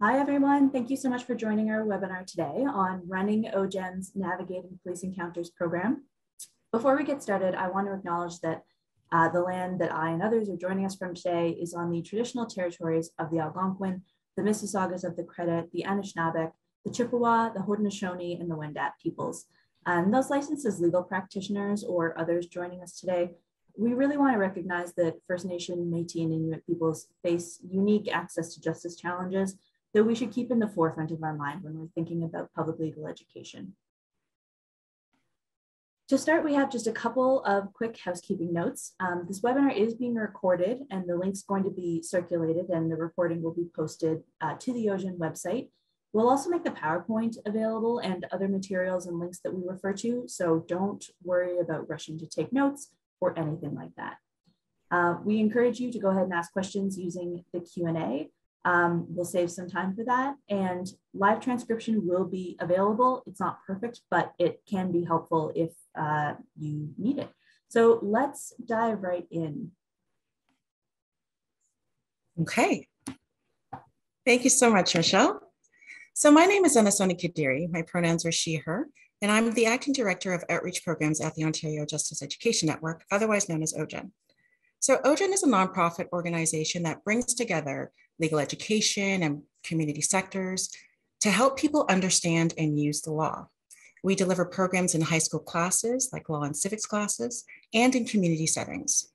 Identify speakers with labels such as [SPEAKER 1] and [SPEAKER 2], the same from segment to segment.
[SPEAKER 1] Hi, everyone. Thank you so much for joining our webinar today on running OJEN's Navigating Police Encounters program. Before we get started, I want to acknowledge that the land that I and others are joining us from today is on the traditional territories of the Algonquin, the Mississaugas of the Credit, the Anishinaabeg, the Chippewa, the Haudenosaunee, and the Wendat peoples. And those licensed as legal practitioners or others joining us today, we really want to recognize that First Nation, Métis, and Inuit peoples face unique access to justice challenges that we should keep in the forefront of our mind when we're thinking about public legal education. To start, we have just a couple of quick housekeeping notes. This webinar is being recorded and the link's going to be circulated and the recording will be posted to the OJEN website. We'll also make the PowerPoint available and other materials and links that we refer to, so don't worry about rushing to take notes or anything like that. We encourage you to go ahead and ask questions using the Q&A. We'll save some time for that, and live transcription will be available. It's not perfect, but it can be helpful if you need it. So let's dive right in.
[SPEAKER 2] Okay. Thank you so much, Michelle. So my name is Anasoni Kadiri. My pronouns are she, her, and I'm the Acting Director of Outreach Programs at the Ontario Justice Education Network, otherwise known as OJEN. So OJEN is a nonprofit organization that brings together legal education and community sectors to help people understand and use the law. We deliver programs in high school classes, like law and civics classes, and in community settings.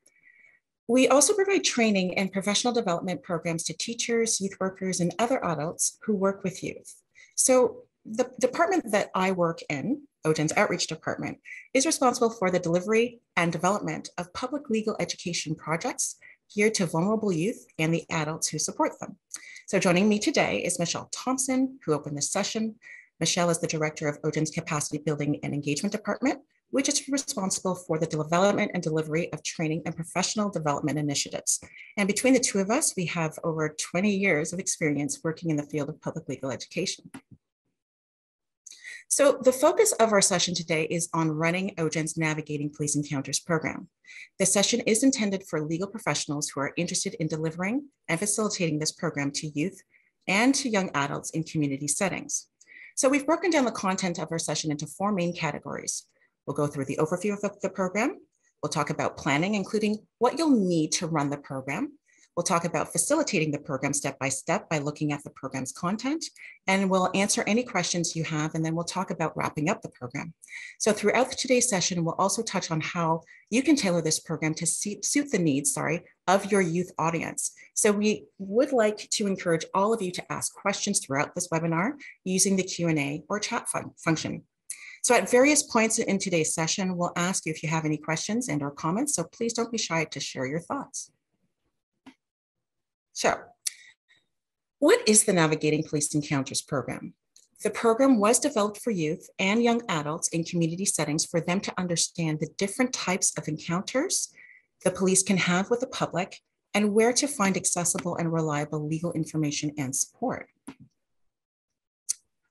[SPEAKER 2] We also provide training and professional development programs to teachers, youth workers, and other adults who work with youth. So the department that I work in, OJEN's Outreach Department, is responsible for the delivery and development of public legal education projects geared to vulnerable youth and the adults who support them. So joining me today is Michelle Thompson, who opened this session. Michelle is the Director of OJEN's Capacity Building and Engagement Department, which is responsible for the development and delivery of training and professional development initiatives. And between the two of us, we have over 20 years of experience working in the field of public legal education. So the focus of our session today is on running OJEN's Navigating Police Encounters program. This session is intended for legal professionals who are interested in delivering and facilitating this program to youth and to young adults in community settings. So we've broken down the content of our session into 4 main categories. We'll go through the overview of the program. We'll talk about planning, including what you'll need to run the program. We'll talk about facilitating the program step by step by looking at the program's content, and we'll answer any questions you have, and then we'll talk about wrapping up the program. So throughout today's session, we'll also touch on how you can tailor this program to suit the needs, of your youth audience. So we would like to encourage all of you to ask questions throughout this webinar using the Q&A or chat function. So at various points in today's session, we'll ask you if you have any questions and or comments, so please don't be shy to share your thoughts. So, what is the Navigating Police Encounters program? The program was developed for youth and young adults in community settings for them to understand the different types of encounters the police can have with the public and where to find accessible and reliable legal information and support.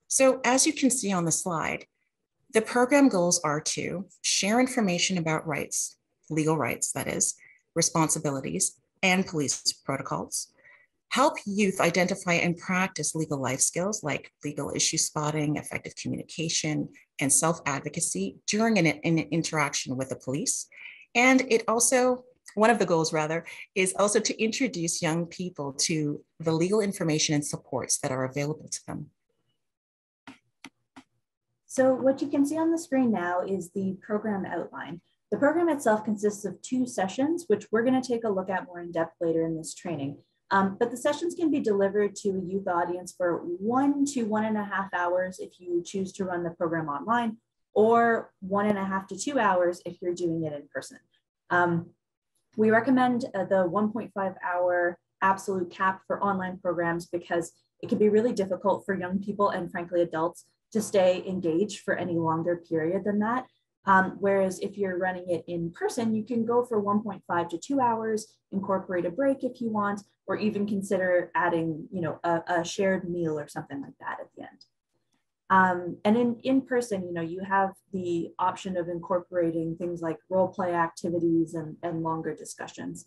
[SPEAKER 2] So, as you can see on the slide, the program goals are to share information about rights, legal rights, that is, responsibilities, and police protocols, help youth identify and practice legal life skills like legal issue spotting, effective communication, and self-advocacy during an interaction with the police. And it also, one of the goals rather, is also to introduce young people to the legal information and supports that are available to them.
[SPEAKER 1] So what you can see on the screen now is the program outline. The program itself consists of 2 sessions, which we're going to take a look at more in depth later in this training. But the sessions can be delivered to a youth audience for 1 to 1.5 hours if you choose to run the program online, or 1.5 to 2 hours if you're doing it in person. We recommend the 1.5 hour absolute cap for online programs because it can be really difficult for young people and frankly adults to stay engaged for any longer period than that. Whereas if you're running it in person, you can go for 1.5 to 2 hours, incorporate a break if you want, or even consider adding, a shared meal or something like that at the end. And in person, you have the option of incorporating things like role play activities and longer discussions.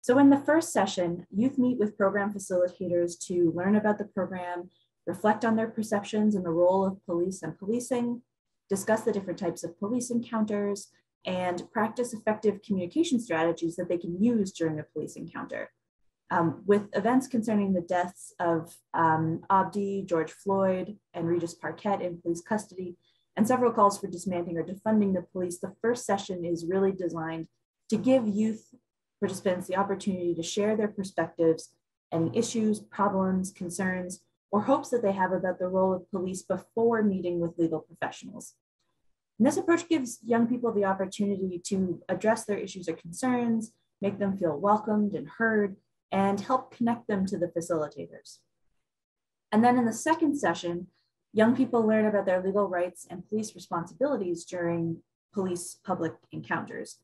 [SPEAKER 1] So in the first session, youth meet with program facilitators to learn about the program, reflect on their perceptions and the role of police and policing, discuss the different types of police encounters, and practice effective communication strategies that they can use during a police encounter. With events concerning the deaths of Abdi, George Floyd, and Regis Parquet in police custody, and several calls for dismantling or defunding the police, the first session is really designed to give youth participants the opportunity to share their perspectives, any issues, problems, concerns, or hopes that they have about the role of police before meeting with legal professionals. And this approach gives young people the opportunity to address their issues or concerns, make them feel welcomed and heard, and help connect them to the facilitators. And then in the second session, young people learn about their legal rights and police responsibilities during police public encounters.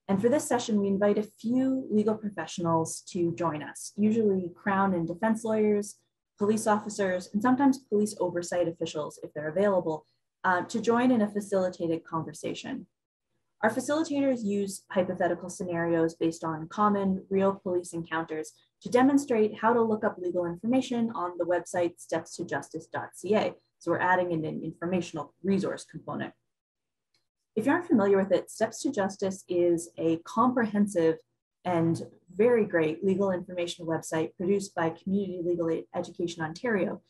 [SPEAKER 1] And for this session, we invite a few legal professionals to join us, usually Crown and defense lawyers, police officers, and sometimes police oversight officials, if they're available, to join in a facilitated conversation. Our facilitators use hypothetical scenarios based on common real police encounters to demonstrate how to look up legal information on the website stepstojustice.ca. So we're adding in an informational resource component. If you aren't familiar with it, Steps to Justice is a comprehensive and very great legal information website produced by Community Legal Education Ontario.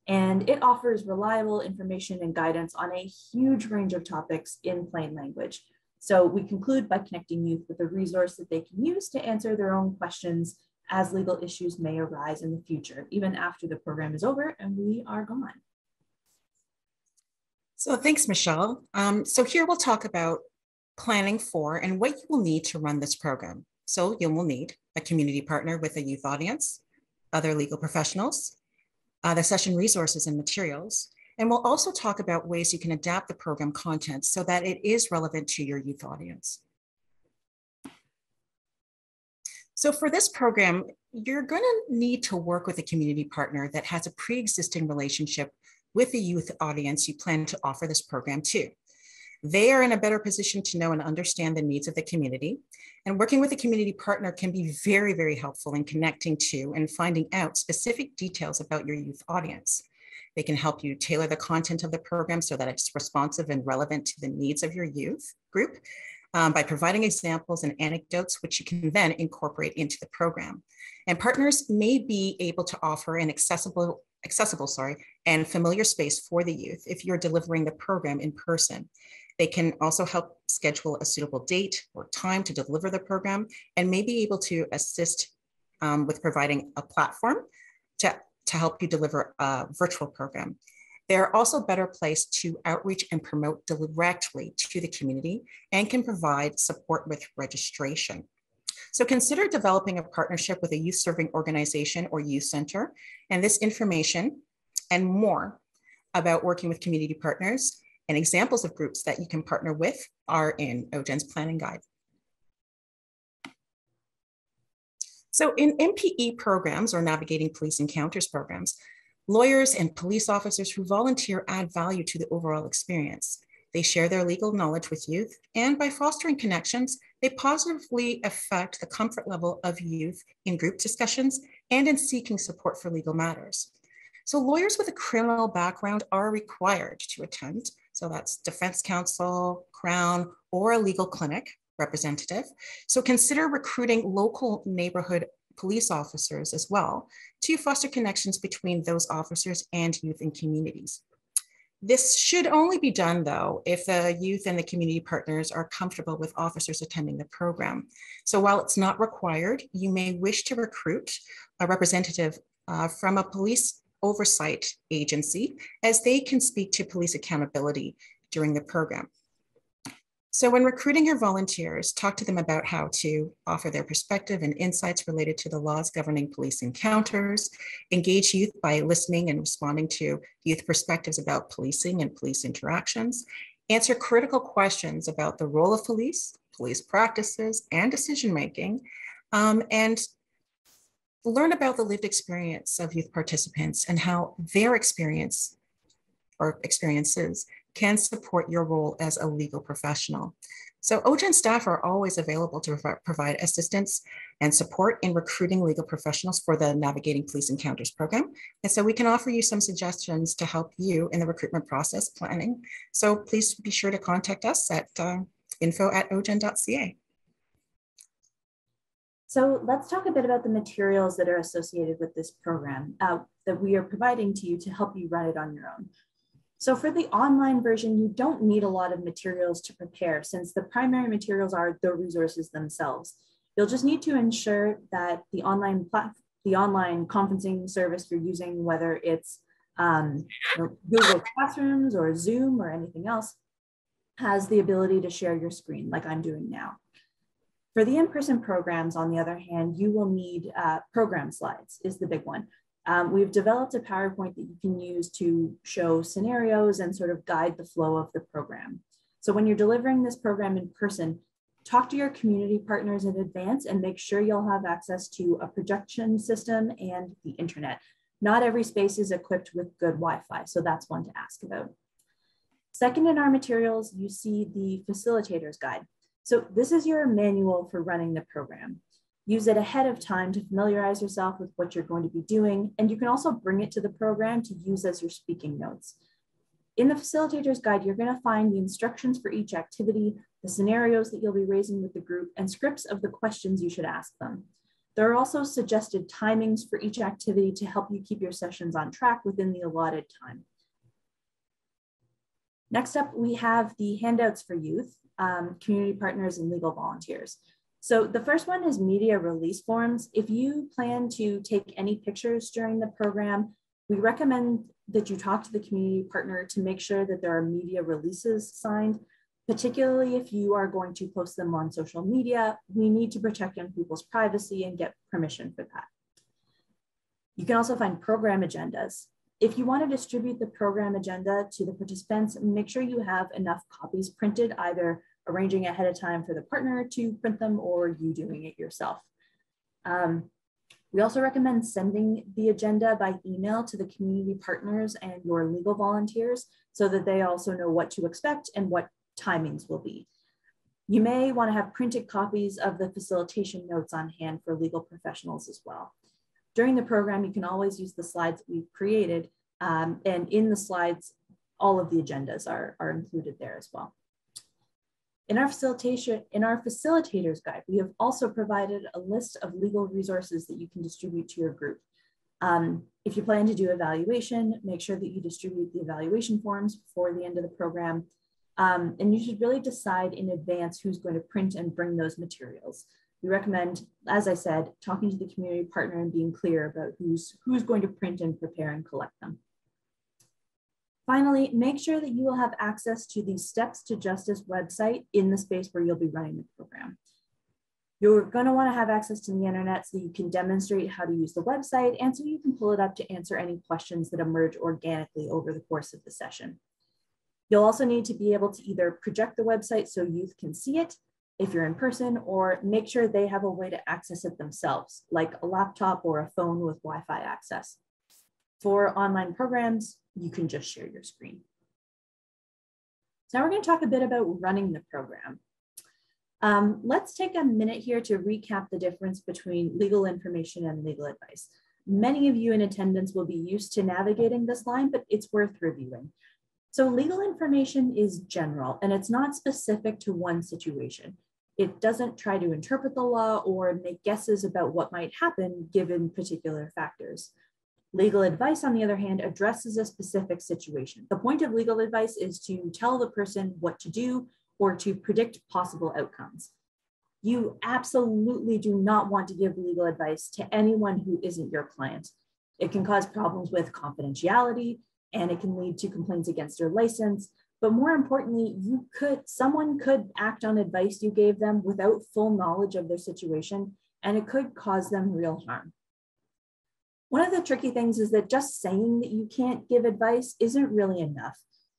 [SPEAKER 1] And it offers reliable information and guidance on a huge range of topics in plain language. So we conclude by connecting youth with a resource that they can use to answer their own questions as legal issues may arise in the future, even after the program is over and we are gone.
[SPEAKER 2] So thanks, Michelle. So here we'll talk about planning for and what you will need to run this program. So you will need a community partner with a youth audience, other legal professionals, the session resources and materials, and we'll also talk about ways you can adapt the program content so that it is relevant to your youth audience. So for this program, you're going to need to work with a community partner that has a pre-existing relationship with the youth audience you plan to offer this program to. They are in a better position to know and understand the needs of the community. And working with a community partner can be very, very helpful in connecting to and finding out specific details about your youth audience. They can help you tailor the content of the program so that it's responsive and relevant to the needs of your youth group by providing examples and anecdotes, which you can then incorporate into the program. And partners may be able to offer an accessible and familiar space for the youth if you're delivering the program in person. They can also help schedule a suitable date or time to deliver the program and may be able to assist with providing a platform to help you deliver a virtual program. They're also better placed to outreach and promote directly to the community and can provide support with registration. So consider developing a partnership with a youth serving organization or youth center. And this information and more about working with community partners and examples of groups that you can partner with are in OJEN's planning guide. So in MPE programs or navigating police encounters programs, lawyers and police officers who volunteer add value to the overall experience. They share their legal knowledge with youth, and by fostering connections, they positively affect the comfort level of youth in group discussions and in seeking support for legal matters. So lawyers with a criminal background are required to attend. So that's defense counsel, Crown, or a legal clinic representative. So consider recruiting local neighborhood police officers as well to foster connections between those officers and youth and communities. This should only be done, though, if the youth and the community partners are comfortable with officers attending the program. So while it's not required, you may wish to recruit a representative from a police oversight agency, as they can speak to police accountability during the program. So when recruiting your volunteers, talk to them about how to offer their perspective and insights related to the laws governing police encounters, engage youth by listening and responding to youth perspectives about policing and police interactions, answer critical questions about the role of police practices, and decision-making, and learn about the lived experience of youth participants and how their experiences can support your role as a legal professional. So OJEN staff are always available to provide assistance and support in recruiting legal professionals for the Navigating Police Encounters program. And so we can offer you some suggestions to help you in the recruitment process planning. So please be sure to contact us at info@ojen.ca.
[SPEAKER 1] So let's talk a bit about the materials that are associated with this program that we are providing to you to help you run it on your own. So for the online version, you don't need a lot of materials to prepare since the primary materials are the resources themselves. You'll just need to ensure that the online conferencing service you're using, whether it's Google Classrooms or Zoom or anything else, has the ability to share your screen like I'm doing now. For the in-person programs, on the other hand, you will need program slides is the big one. We've developed a PowerPoint that you can use to show scenarios and sort of guide the flow of the program. So when you're delivering this program in person, talk to your community partners in advance and make sure you'll have access to a projection system and the internet. Not every space is equipped with good Wi-Fi, so that's one to ask about. Second in our materials, you see the Facilitator's Guide. So this is your manual for running the program. Use it ahead of time to familiarize yourself with what you're going to be doing, and you can also bring it to the program to use as your speaking notes. In the Facilitator's Guide, you're going to find the instructions for each activity, the scenarios that you'll be raising with the group, and scripts of the questions you should ask them. There are also suggested timings for each activity to help you keep your sessions on track within the allotted time. Next up, we have the handouts for youth, community partners, and legal volunteers. So the first one is media release forms. If you plan to take any pictures during the program, we recommend that you talk to the community partner to make sure that there are media releases signed, particularly if you are going to post them on social media. We need to protect young people's privacy and get permission for that. You can also find program agendas. If you want to distribute the program agenda to the participants, make sure you have enough copies printed, either arranging ahead of time for the partner to print them or you doing it yourself. We also recommend sending the agenda by email to the community partners and your legal volunteers so that they also know what to expect and what timings will be. You may want to have printed copies of the facilitation notes on hand for legal professionals as well. During the program, you can always use the slides we've created, and in the slides, all of the agendas are included there as well. In our Facilitator's Guide, we have also provided a list of legal resources that you can distribute to your group. If you plan to do evaluation, make sure that you distribute the evaluation forms before the end of the program. And you should really decide in advance who's going to print and bring those materials. We recommend, as I said, talking to the community partner and being clear about who's going to print and prepare and collect them. Finally, make sure that you will have access to the Steps to Justice website in the space where you'll be running the program. You're going to want to have access to the internet so you can demonstrate how to use the website and so you can pull it up to answer any questions that emerge organically over the course of the session. You'll also need to be able to either project the website so youth can see it if you're in person, or make sure they have a way to access it themselves, like a laptop or a phone with Wi-Fi access. For online programs, you can just share your screen. So now we're going to talk a bit about running the program. Let's take a minute here to recap the difference between legal information and legal advice. Many of you in attendance will be used to navigating this line, but it's worth reviewing. So legal information is general and it's not specific to one situation. It doesn't try to interpret the law or make guesses about what might happen given particular factors. Legal advice, on the other hand, addresses a specific situation. The point of legal advice is to tell the person what to do or to predict possible outcomes. You absolutely do not want to give legal advice to anyone who isn't your client. It can cause problems with confidentiality, and it can lead to complaints against your license. But more importantly, someone could act on advice you gave them without full knowledge of their situation, and it could cause them real harm. One of the tricky things is that just saying that you can't give advice isn't really enough.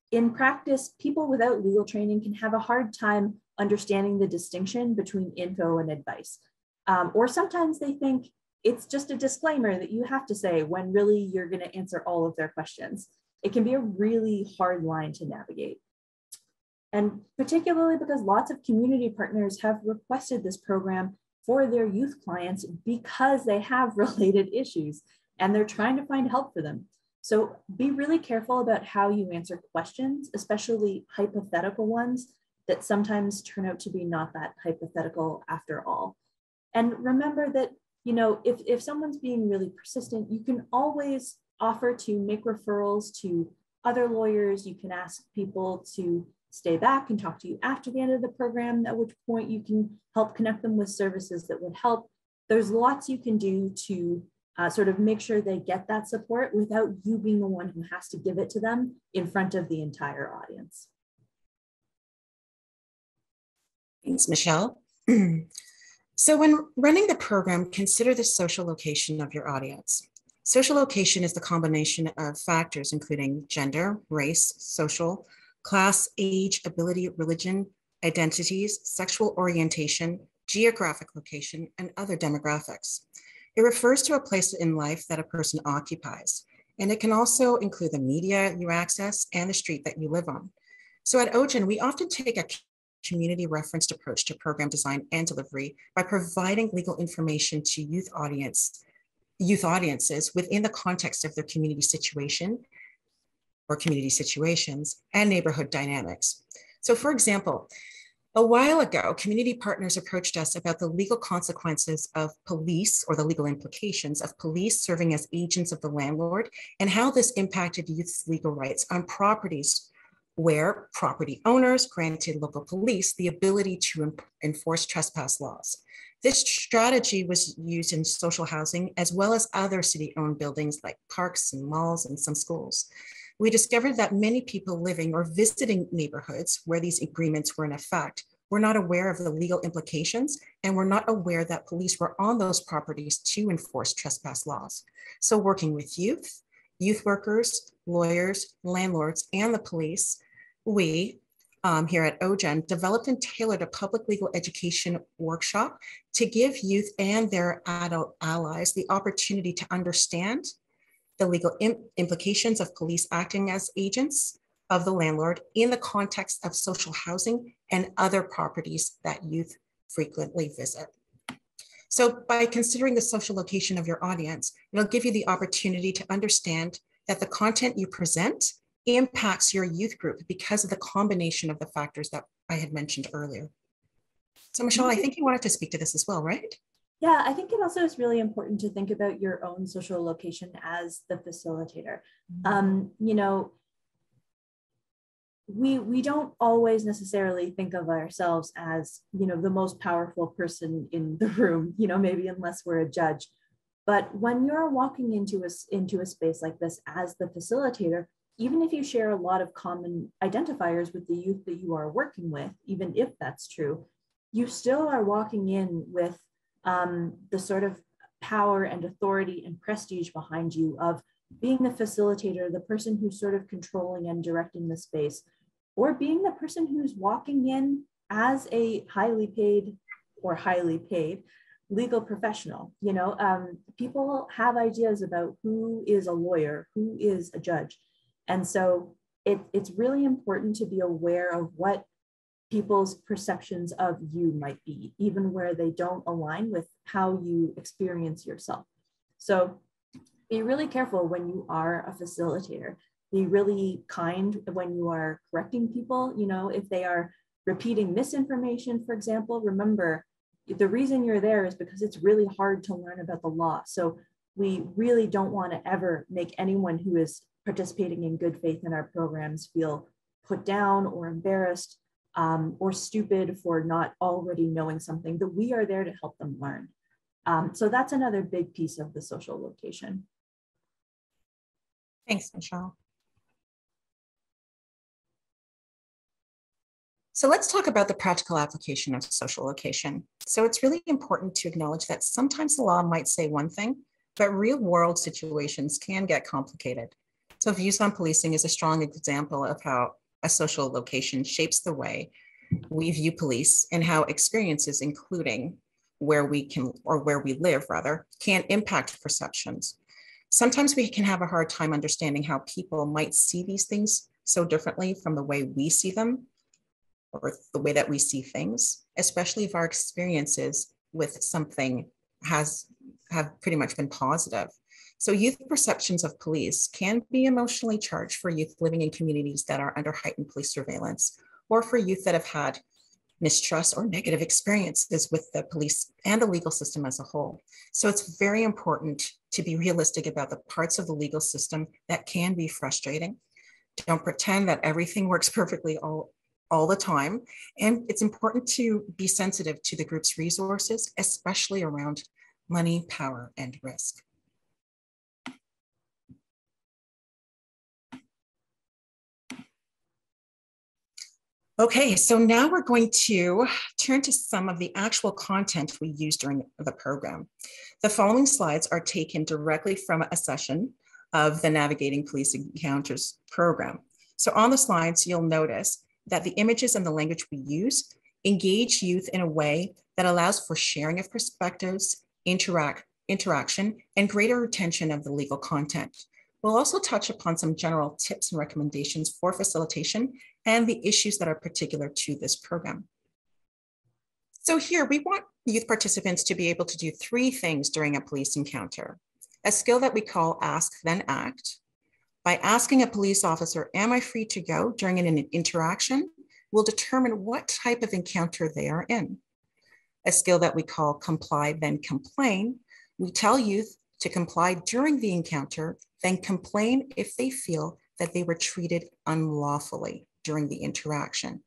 [SPEAKER 1] In practice, people without legal training can have a hard time understanding the distinction between info and advice. Or sometimes they think it's just a disclaimer that you have to say when really you're going to answer all of their questions. It can be a really hard line to navigate. And particularly because lots of community partners have requested this program for their youth clients because they have related issues and they're trying to find help for them. So be really careful about how you answer questions, especially hypothetical ones that sometimes turn out to be not that hypothetical after all. And remember that, you know, if someone's being really persistent, you can always offer to make referrals to other lawyers. You can ask people to stay back and talk to you after the end of the program, at which point you can help connect them with services that would help. There's lots you can do to sort of make sure they get that support without you being the one who has to give it to them in front of the entire audience.
[SPEAKER 2] Thanks, Michelle. So when running the program, consider the social location of your audience. Social location is the combination of factors including gender, race, social, class, age, ability, religion, identities, sexual orientation, geographic location, and other demographics. It refers to a place in life that a person occupies, and it can also include the media you access and the street that you live on. So at OJEN, we often take a community referenced approach to program design and delivery by providing legal information to youth audiences within the context of their community situation or community situations and neighborhood dynamics. So for example, a while ago, community partners approached us about the legal consequences of police or the legal implications of police serving as agents of the landlord and how this impacted youth's legal rights on properties where property owners granted local police the ability to enforce trespass laws. This strategy was used in social housing as well as other city-owned buildings like parks and malls and some schools. We discovered that many people living or visiting neighborhoods where these agreements were in effect were not aware of the legal implications and were not aware that police were on those properties to enforce trespass laws. So working with youth workers, lawyers, landlords, and the police, we here at OJEN developed and tailored a public legal education workshop to give youth and their adult allies the opportunity to understand the legal implications of police acting as agents of the landlord in the context of social housing and other properties that youth frequently visit. So by considering the social location of your audience, it'll give you the opportunity to understand that the content you present impacts your youth group because of the combination of the factors that I had mentioned earlier. So Michelle, I think you wanted to speak to this as well, right?
[SPEAKER 1] Yeah, I think it also is really important to think about your own social location as the facilitator. You know, we don't always necessarily think of ourselves as, you know, the most powerful person in the room, you know, maybe unless we're a judge. But when you're walking into a space like this as the facilitator, even if you share a lot of common identifiers with the youth that you are working with, even if that's true, you still are walking in with the sort of power and authority and prestige behind you of being the facilitator, the person who's sort of controlling and directing the space, or being the person who's walking in as a highly paid legal professional. You know, people have ideas about who is a lawyer, who is a judge. And so it's really important to be aware of what people's perceptions of you might be, even where they don't align with how you experience yourself. So be really careful when you are a facilitator. Be really kind when you are correcting people. You know, if they are repeating misinformation, for example, remember the reason you're there is because it's really hard to learn about the law. So we really don't want to ever make anyone who is participating in good faith in our programs feel put down or embarrassed or stupid for not already knowing something, that we are there to help them learn. So that's another big piece of the social location.
[SPEAKER 2] Thanks, Michelle. So let's talk about the practical application of social location. So it's really important to acknowledge that sometimes the law might say one thing, but real world situations can get complicated. So views on policing is a strong example of how a social location shapes the way we view police and how experiences, including where we live rather, can impact perceptions. Sometimes we can have a hard time understanding how people might see these things so differently from the way we see them. or the way that we see things, especially if our experiences with something have pretty much been positive. So youth perceptions of police can be emotionally charged for youth living in communities that are under heightened police surveillance, or for youth that have had mistrust or negative experiences with the police and the legal system as a whole. So it's very important to be realistic about the parts of the legal system that can be frustrating. Don't pretend that everything works perfectly all the time. And it's important to be sensitive to the group's resources, especially around money, power, and risk. Okay, so now we're going to turn to some of the actual content we use during the program. The following slides are taken directly from a session of the Navigating Police Encounters program. So on the slides, you'll notice that the images and the language we use engage youth in a way that allows for sharing of perspectives, interaction, and greater retention of the legal content. We'll also touch upon some general tips and recommendations for facilitation and the issues that are particular to this program. So here, we want youth participants to be able to do 3 things during a police encounter. A skill that we call Ask Then Act. By asking a police officer, am I free to go during an interaction, we'll determine what type of encounter they are in. A skill that we call Comply Then Complain. We tell youth to comply during the encounter, then complain if they feel that they were treated unlawfully during the interaction.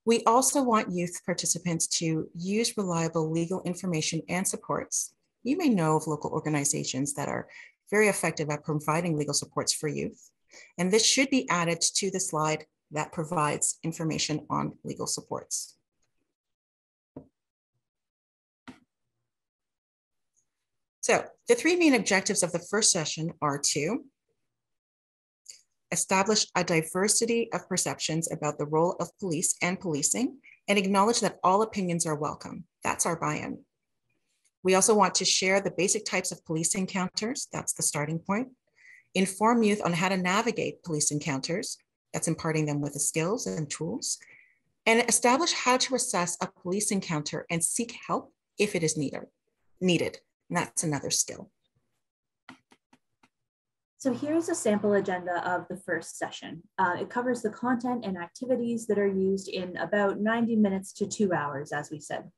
[SPEAKER 2] We also want youth participants to use reliable legal information and supports. You may know of local organizations that are very effective at providing legal supports for youth, and this should be added to the slide that provides information on legal supports. So the 3 main objectives of the first session are to establish a diversity of perceptions about the role of police and policing, and acknowledge that all opinions are welcome. That's our buy-in. We also want to share the basic types of police encounters. That's the starting point. Inform youth on how to navigate police encounters. That's imparting them with the skills and tools. And establish how to assess a police encounter and seek help if it is needed. And that's another skill.
[SPEAKER 1] So here's a sample agenda of the first session. It covers the content and activities that are used in about 90 minutes to 2 hours, as we said.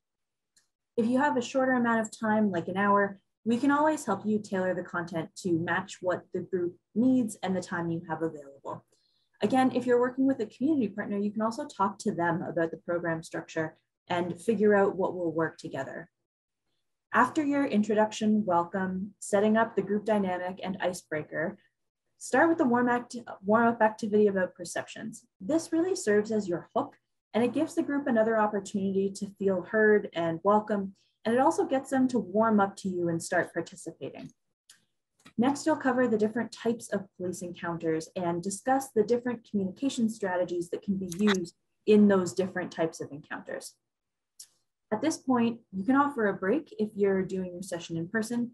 [SPEAKER 1] If you have a shorter amount of time, like an hour, we can always help you tailor the content to match what the group needs and the time you have available. Again, if you're working with a community partner, you can also talk to them about the program structure and figure out what will work together. After your introduction, welcome, setting up the group dynamic and icebreaker, start with the warm-up activity about perceptions. This really serves as your hook, and it gives the group another opportunity to feel heard and welcome, and it also gets them to warm up to you and start participating. Next, you'll cover the different types of police encounters and discuss the different communication strategies that can be used in those different types of encounters. At this point, you can offer a break if you're doing your session in person.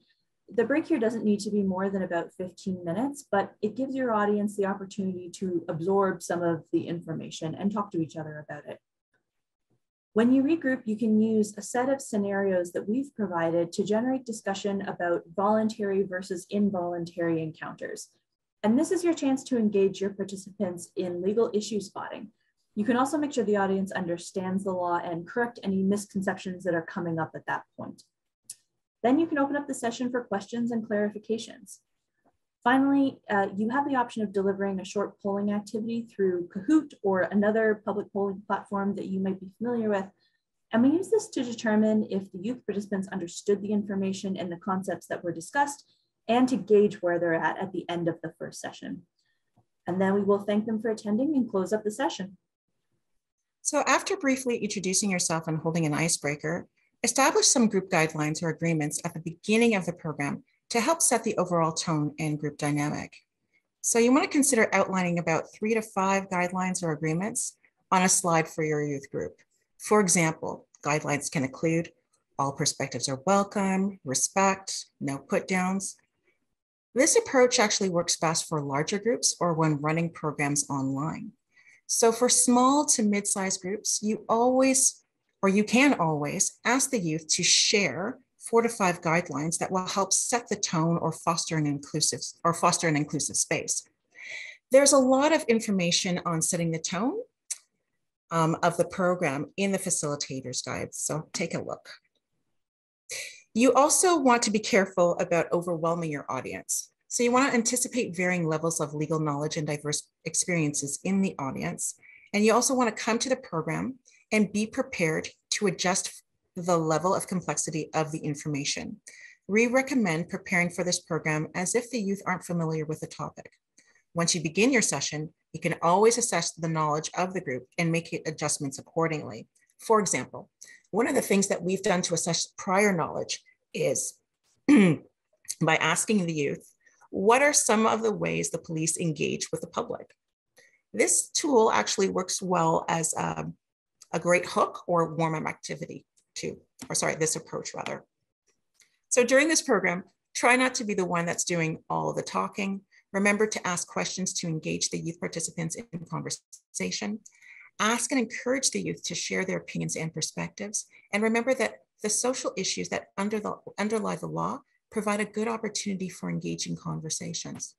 [SPEAKER 1] The break here doesn't need to be more than about 15 minutes, but it gives your audience the opportunity to absorb some of the information and talk to each other about it. When you regroup, you can use a set of scenarios that we've provided to generate discussion about voluntary versus involuntary encounters. And this is your chance to engage your participants in legal issue spotting. You can also make sure the audience understands the law and correct any misconceptions that are coming up at that point. Then you can open up the session for questions and clarifications. Finally, you have the option of delivering a short polling activity through Kahoot or another public polling platform that you might be familiar with. And we use this to determine if the youth participants understood the information and the concepts that were discussed, and to gauge where they're at the end of the first session. And then we will thank them for attending and close up the session.
[SPEAKER 2] So after briefly introducing yourself and holding an icebreaker, establish some group guidelines or agreements at the beginning of the program to help set the overall tone and group dynamic. So you want to consider outlining about 3 to 5 guidelines or agreements on a slide for your youth group. For example, guidelines can include all perspectives are welcome, respect, no put downs. This approach actually works best for larger groups or when running programs online. So for small to mid-sized groups, you can always ask the youth to share 4 to 5 guidelines that will help set the tone or foster an inclusive space. There's a lot of information on setting the tone of the program in the facilitator's guide, so take a look. You also want to be careful about overwhelming your audience. So you want to anticipate varying levels of legal knowledge and diverse experiences in the audience. And you also want to come to the program and be prepared to adjust the level of complexity of the information. We recommend preparing for this program as if the youth aren't familiar with the topic. Once you begin your session, you can always assess the knowledge of the group and make adjustments accordingly. For example, one of the things that we've done to assess prior knowledge is by asking the youth, what are some of the ways the police engage with the public? This tool actually works well as a great hook or warm-up activity too, this approach rather. So during this program, try not to be the one that's doing all of the talking. Remember to ask questions to engage the youth participants in conversation. Ask and encourage the youth to share their opinions and perspectives. And remember that the social issues that underlie the law provide a good opportunity for engaging conversations.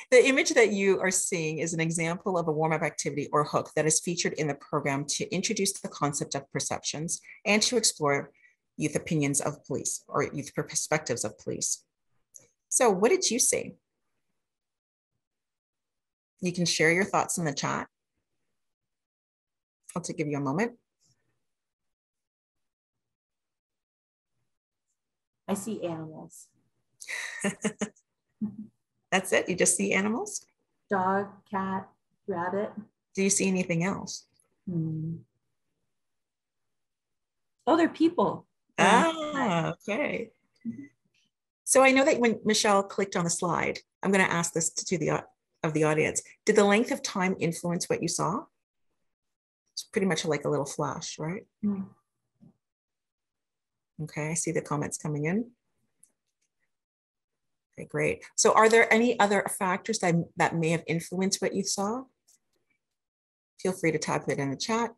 [SPEAKER 2] The image that you are seeing is an example of a warm-up activity or hook that is featured in the program to introduce the concept of perceptions and to explore youth opinions of police or youth perspectives of police. So what did you see? You can share your thoughts in the chat. I'll give you a moment.
[SPEAKER 1] I see animals.
[SPEAKER 2] That's it? You just see animals?
[SPEAKER 1] Dog, cat, rabbit.
[SPEAKER 2] Do you see anything else?
[SPEAKER 1] Oh, they're people.
[SPEAKER 2] Ah, okay. So I know that when Michelle clicked on the slide, I'm going to ask this to the audience. Did the length of time influence what you saw? It's pretty much like a little flash, right? Okay, I see the comments coming in. Okay, great. So are there any other factors that may have influenced what you saw? Feel free to type it in the chat.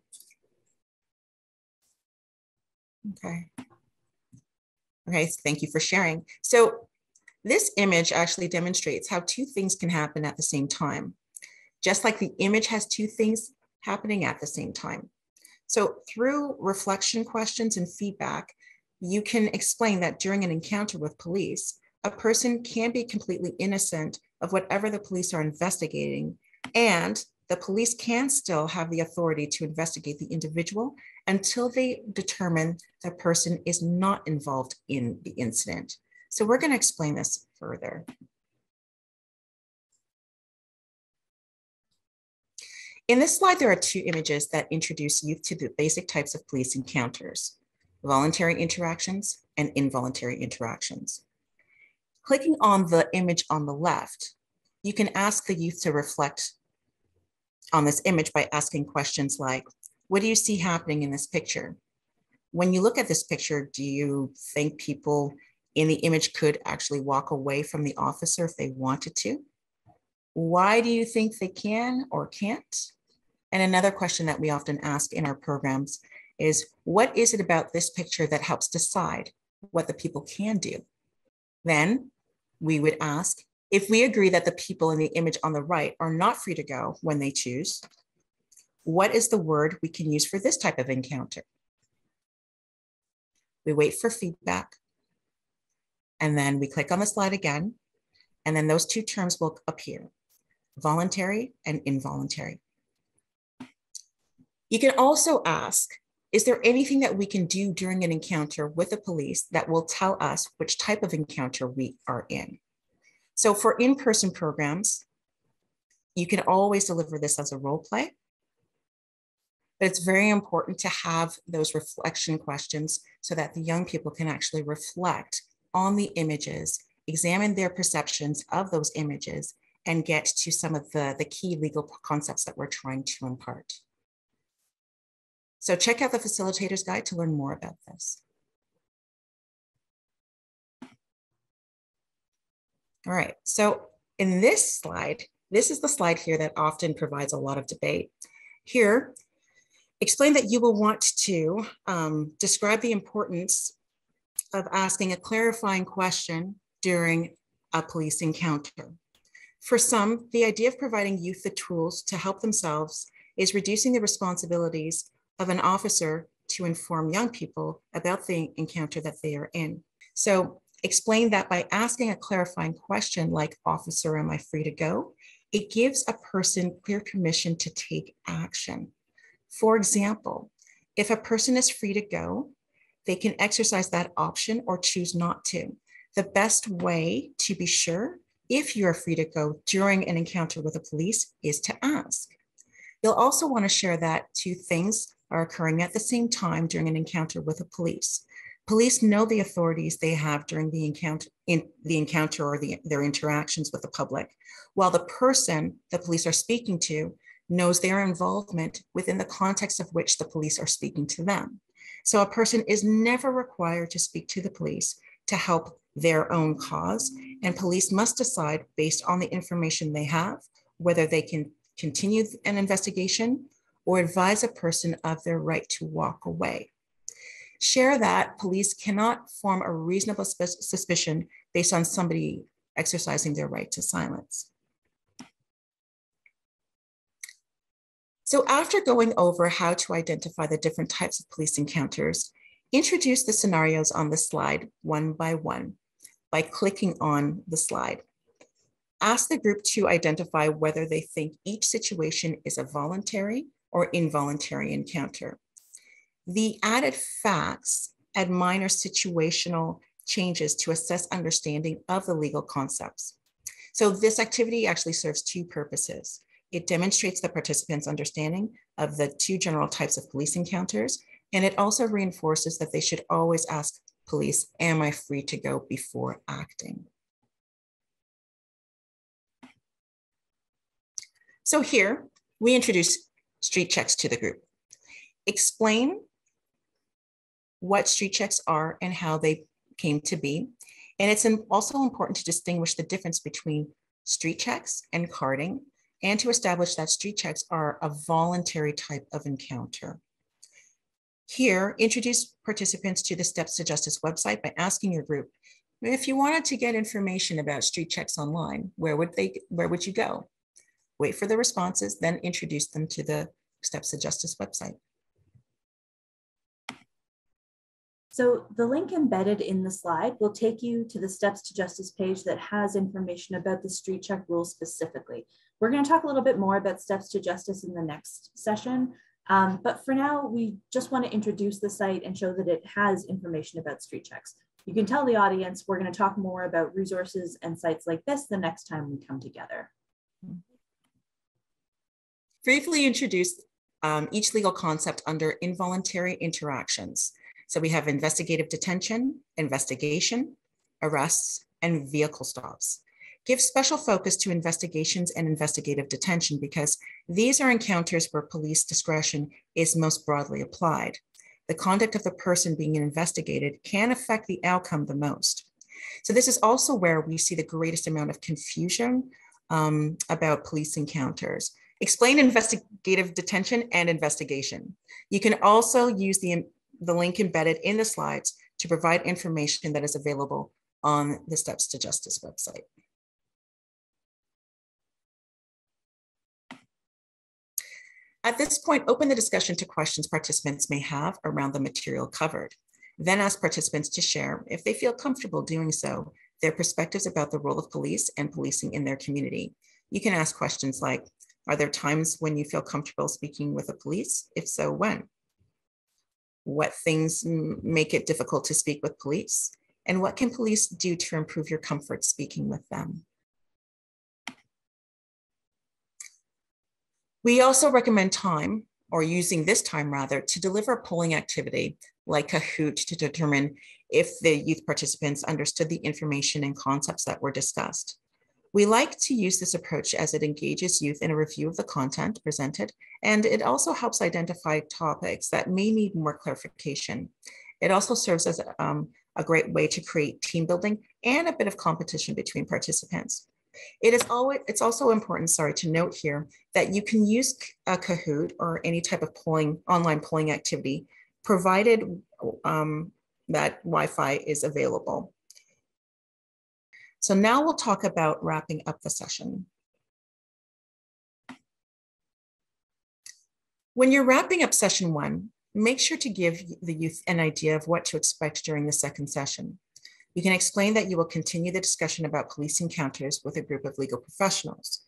[SPEAKER 2] Okay. Okay, thank you for sharing. So this image actually demonstrates how 2 things can happen at the same time, just like the image has 2 things happening at the same time. So through reflection questions and feedback, you can explain that during an encounter with police, a person can be completely innocent of whatever the police are investigating, and the police can still have the authority to investigate the individual until they determine the person is not involved in the incident. So we're going to explain this further. In this slide, there are 2 images that introduce youth to the basic types of police encounters: voluntary interactions and involuntary interactions. Clicking on the image on the left, you can ask the youth to reflect on this image by asking questions like, what do you see happening in this picture? When you look at this picture, do you think people in the image could actually walk away from the officer if they wanted to? Why do you think they can or can't? And another question that we often ask in our programs is, what is it about this picture that helps decide what the people can do? Then we would ask, if we agree that the people in the image on the right are not free to go when they choose, what is the word we can use for this type of encounter? We wait for feedback, and then we click on the slide again, and then those 2 terms will appear: voluntary and involuntary. You can also ask, is there anything that we can do during an encounter with the police that will tell us which type of encounter we are in? So for in-person programs, you can always deliver this as a role play, but it's very important to have those reflection questions so that the young people can actually reflect on the images, examine their perceptions of those images, and get to some of the key legal concepts that we're trying to impart. So check out the Facilitator's Guide to learn more about this. All right, so in this slide, this is the slide here that often provides a lot of debate. Here, explain that you will want to describe the importance of asking a clarifying question during a police encounter. For some, the idea of providing youth the tools to help themselves is reducing the responsibilities of an officer to inform young people about the encounter that they are in. So explain that by asking a clarifying question like, "Officer, am I free to go?" It gives a person clear permission to take action. For example, if a person is free to go, they can exercise that option or choose not to. The best way to be sure if you're free to go during an encounter with the police is to ask. You'll also want to share that two things are occurring at the same time during an encounter with the police. Police know the authorities they have during the encounter or their interactions with the public, while the person the police are speaking to knows their involvement within the context of which the police are speaking to them. So a person is never required to speak to the police to help their own cause, and police must decide based on the information they have whether they can continue an investigation or advise a person of their right to walk away. Share that police cannot form a reasonable suspicion based on somebody exercising their right to silence. So after going over how to identify the different types of police encounters, introduce the scenarios on the slide one by one by clicking on the slide. Ask the group to identify whether they think each situation is a voluntary or involuntary encounter. The added facts add minor situational changes to assess understanding of the legal concepts. So this activity actually serves two purposes. It demonstrates the participants' understanding of the two general types of police encounters, and it also reinforces that they should always ask police, "Am I free to go?" before acting. So here, we introduce street checks to the group. Explain what street checks are and how they came to be. And it's also important to distinguish the difference between street checks and carding, and to establish that street checks are a voluntary type of encounter. Here, introduce participants to the Steps to Justice website by asking your group, if you wanted to get information about street checks online, where would you go? Wait for the responses, then introduce them to the Steps to Justice website.
[SPEAKER 1] So the link embedded in the slide will take you to the Steps to Justice page that has information about the street check rules specifically. We're going to talk a little bit more about Steps to Justice in the next session, but for now, we just want to introduce the site and show that it has information about street checks. You can tell the audience we're going to talk more about resources and sites like this the next time we come together.
[SPEAKER 2] Briefly introduce each legal concept under involuntary interactions. So we have investigative detention, investigation, arrests, and vehicle stops. Give special focus to investigations and investigative detention because these are encounters where police discretion is most broadly applied. The conduct of the person being investigated can affect the outcome the most. So this is also where we see the greatest amount of confusion about police encounters. Explain investigative detention and investigation. You can also use the link embedded in the slides to provide information that is available on the Steps to Justice website. At this point, open the discussion to questions participants may have around the material covered. Then ask participants to share, if they feel comfortable doing so, their perspectives about the role of police and policing in their community. You can ask questions like, are there times when you feel comfortable speaking with the police? If so, when? What things make it difficult to speak with police? And what can police do to improve your comfort speaking with them? We also recommend time, or using this time rather, to deliver a polling activity like Kahoot to determine if the youth participants understood the information and concepts that were discussed. We like to use this approach as it engages youth in a review of the content presented, and it also helps identify topics that may need more clarification. It also serves as a great way to create team building and a bit of competition between participants. It's also important, to note here that you can use a Kahoot or any type of online polling activity, provided that Wi-Fi is available. So now we'll talk about wrapping up the session. When you're wrapping up session 1, make sure to give the youth an idea of what to expect during the second session. You can explain that you will continue the discussion about police encounters with a group of legal professionals.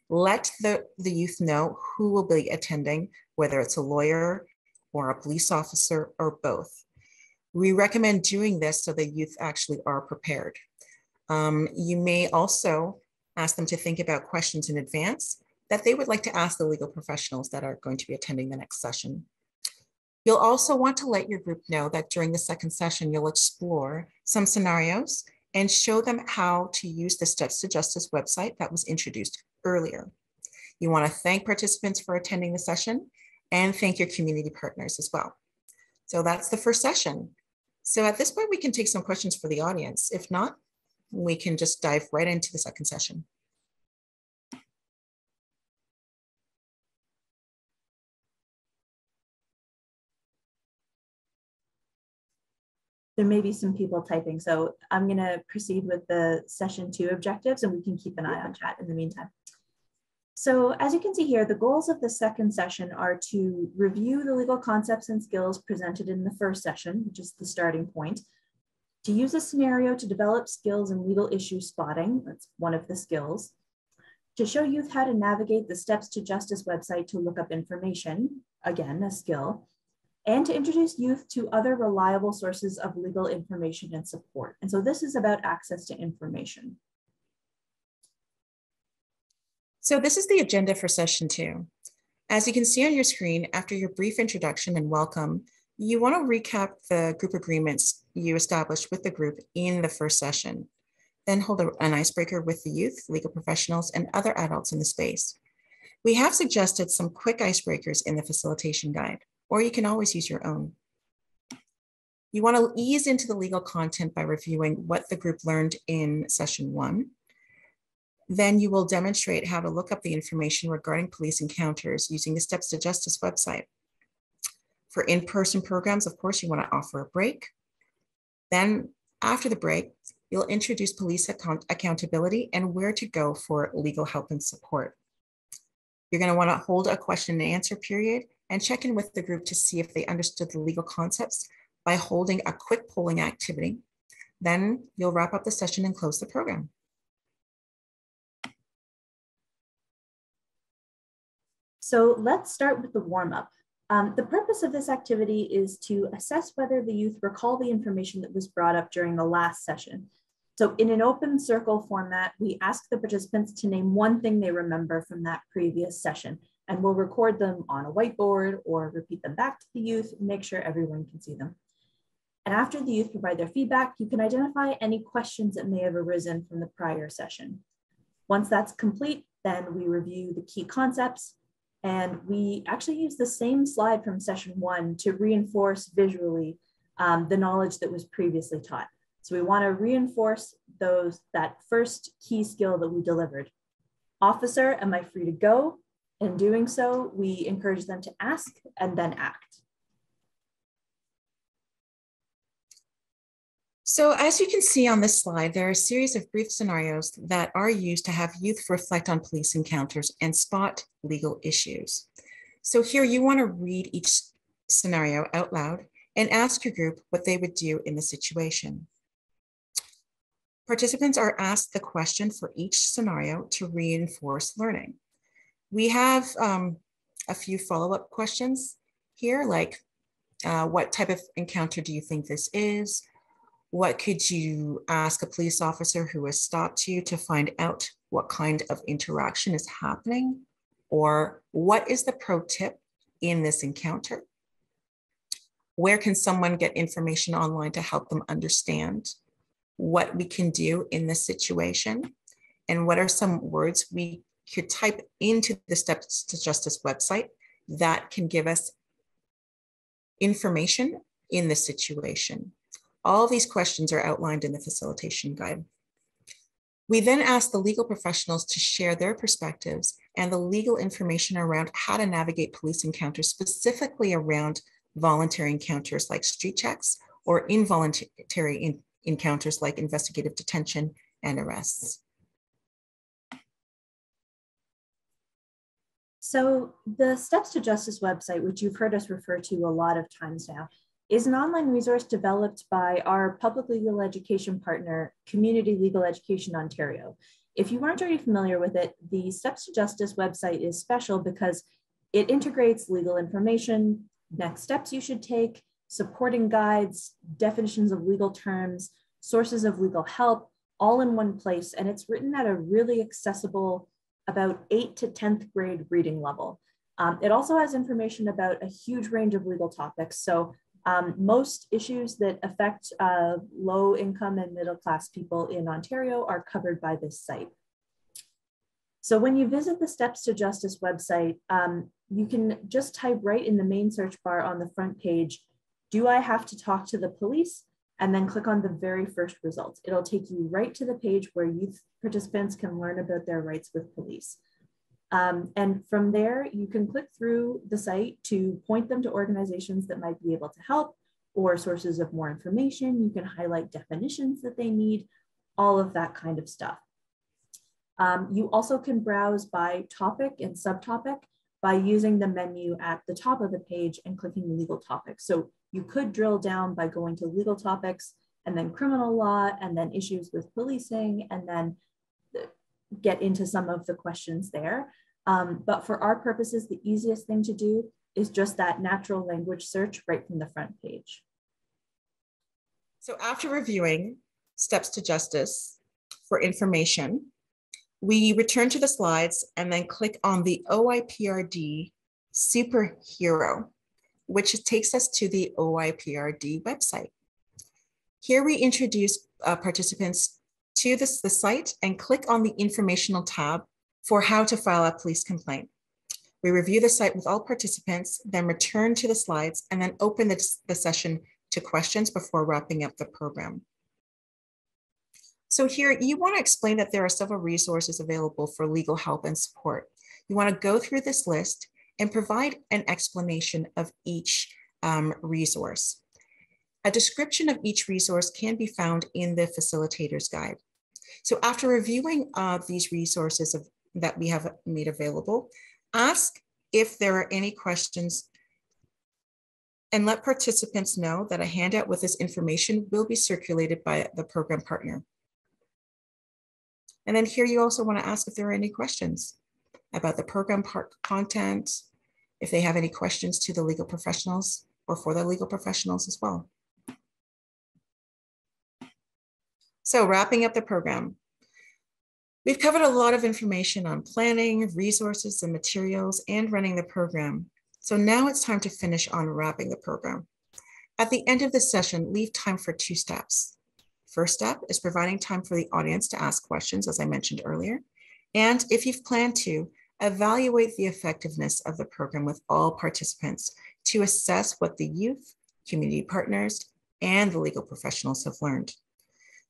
[SPEAKER 2] Let the youth know who will be attending, whether it's a lawyer or a police officer or both. We recommend doing this so the youth actually are prepared. You may also ask them to think about questions in advance that they would like to ask the legal professionals that are going to be attending the next session. You'll also want to let your group know that during the second session, you'll explore some scenarios and show them how to use the Steps to Justice website that was introduced earlier. You want to thank participants for attending the session and thank your community partners as well. So that's the first session. So at this point, we can take some questions for the audience. If not, we can just dive right into the second session.
[SPEAKER 1] There may be some people typing, so I'm going to proceed with the session 2 objectives, and we can keep an eye on chat in the meantime. So as you can see here, the goals of the second session are to review the legal concepts and skills presented in the first session, which is the starting point, to use a scenario to develop skills in legal issue spotting, that's one of the skills, to show youth how to navigate the Steps to Justice website to look up information, again, a skill, and to introduce youth to other reliable sources of legal information and support. And so this is about access to information.
[SPEAKER 2] So this is the agenda for session 2. As you can see on your screen, after your brief introduction and welcome, you want to recap the group agreements you established with the group in the first session. Then hold an icebreaker with the youth, legal professionals, and other adults in the space. We have suggested some quick icebreakers in the facilitation guide, or you can always use your own. You want to ease into the legal content by reviewing what the group learned in session 1. Then you will demonstrate how to look up the information regarding police encounters using the Steps to Justice website. For in-person programs, of course, you want to offer a break. Then after the break, you'll introduce police accountability and where to go for legal help and support. You're going to want to hold a question and answer period and check in with the group to see if they understood the legal concepts by holding a quick polling activity. Then you'll wrap up the session and close the program.
[SPEAKER 1] So let's start with the warm-up. The purpose of this activity is to assess whether the youth recall the information that was brought up during the last session. So in an open circle format, we ask the participants to name one thing they remember from that previous session, and we'll record them on a whiteboard or repeat them back to the youth and make sure everyone can see them. And after the youth provide their feedback, you can identify any questions that may have arisen from the prior session. Once that's complete, then we review the key concepts. And we actually use the same slide from session 1 to reinforce visually the knowledge that was previously taught. So we want to reinforce that first key skill that we delivered. Officer, am I free to go? In doing so, we encourage them to ask and then act.
[SPEAKER 2] So as you can see on this slide, there are a series of brief scenarios that are used to have youth reflect on police encounters and spot legal issues. So here you want to read each scenario out loud and ask your group what they would do in the situation. Participants are asked the question for each scenario to reinforce learning. We have a few follow-up questions here, like what type of encounter do you think this is? What could you ask a police officer who has stopped you to find out what kind of interaction is happening? Or what is the pro tip in this encounter? Where can someone get information online to help them understand what we can do in this situation? and what are some words we could type into the Steps to Justice website that can give us information in the situation. All these questions are outlined in the facilitation guide. We then ask the legal professionals to share their perspectives and the legal information around how to navigate police encounters, specifically around voluntary encounters like street checks or involuntary encounters like investigative detention and arrests.
[SPEAKER 1] So the Steps to Justice website, which you've heard us refer to a lot of times now, is an online resource developed by our public legal education partner, Community Legal Education Ontario. If you aren't already familiar with it, the Steps to Justice website is special because it integrates legal information, next steps you should take, supporting guides, definitions of legal terms, sources of legal help, all in one place. And it's written at a really accessible, about 8th to 10th grade reading level. It also has information about a huge range of legal topics. So most issues that affect low income and middle class people in Ontario are covered by this site. So when you visit the Steps to Justice website, you can just type right in the main search bar on the front page, do I have to talk to the police? And then click on the very first results. It'll take you right to the page where youth participants can learn about their rights with police. And from there, you can click through the site to point them to organizations that might be able to help or sources of more information. You can highlight definitions that they need, all of that kind of stuff. You also can browse by topic and subtopic by using the menu at the top of the page and clicking legal topics. So you could drill down by going to legal topics and then criminal law and then issues with policing and then get into some of the questions there. But for our purposes, the easiest thing to do is just that natural language search right from the front page.
[SPEAKER 2] So after reviewing Steps to Justice for information, we return to the slides and then click on the OIPRD superhero, which takes us to the OIPRD website. Here we introduce participants to the site and click on the informational tab for how to file a police complaint. We review the site with all participants, then return to the slides and then open the session to questions before wrapping up the program. So here you want to explain that there are several resources available for legal help and support. You want to go through this list and provide an explanation of each resource. A description of each resource can be found in the Facilitator's Guide. So after reviewing these resources that we have made available, ask if there are any questions and let participants know that a handout with this information will be circulated by the program partner. And then here you also want to ask if there are any questions about the program content, if they have any questions to the legal professionals or for the legal professionals as well. So wrapping up the program, we've covered a lot of information on planning, resources and materials, and running the program. So now it's time to finish on wrapping the program. At the end of the session, leave time for 2 steps. First step is providing time for the audience to ask questions, as I mentioned earlier. And if you've planned to, evaluate the effectiveness of the program with all participants to assess what the youth, community partners, and the legal professionals have learned.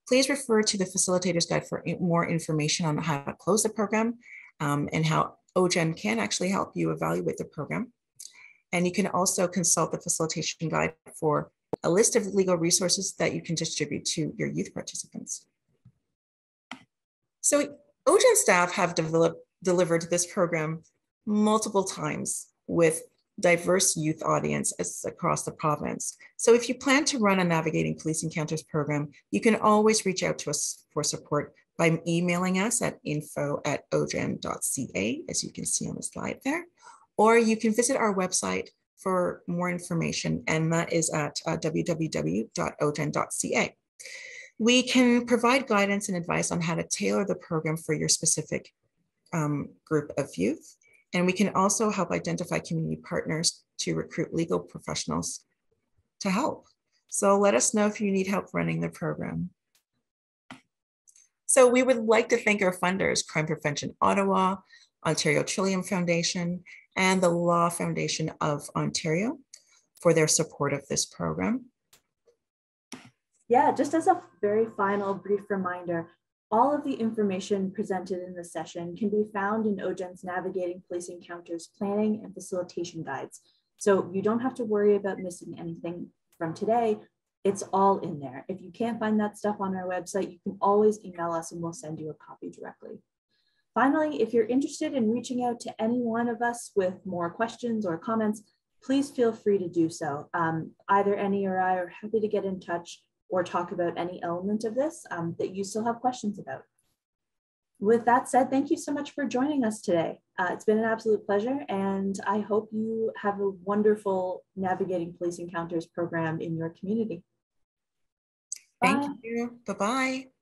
[SPEAKER 2] Please refer to the Facilitator's Guide for more information on how to close the program and how OJEN can actually help you evaluate the program. And you can also consult the Facilitation Guide for a list of legal resources that you can distribute to your youth participants. So OJEN staff have delivered this program multiple times with diverse youth audiences across the province. So if you plan to run a Navigating Police Encounters program, you can always reach out to us for support by emailing us at info@ojen.ca, as you can see on the slide there, or you can visit our website for more information, and that is at www.ojen.ca. We can provide guidance and advice on how to tailor the program for your specific group of youth. And we can also help identify community partners to recruit legal professionals to help. So let us know if you need help running the program. So we would like to thank our funders, Crime Prevention Ottawa, Ontario Trillium Foundation, and the Law Foundation of Ontario for their support of this program.
[SPEAKER 1] Yeah, just as a very final brief reminder, all of the information presented in this session can be found in OJEN's Navigating Police Encounters Planning and Facilitation Guides. So you don't have to worry about missing anything from today. It's all in there. If you can't find that stuff on our website, you can always email us and we'll send you a copy directly. Finally, if you're interested in reaching out to any one of us with more questions or comments, please feel free to do so. Either Annie or I are happy to get in touch or talk about any element of this that you still have questions about. With that said, thank you so much for joining us today. It's been an absolute pleasure, and I hope you have a wonderful Navigating Police Encounters program in your community.
[SPEAKER 2] Thank you. Bye-bye.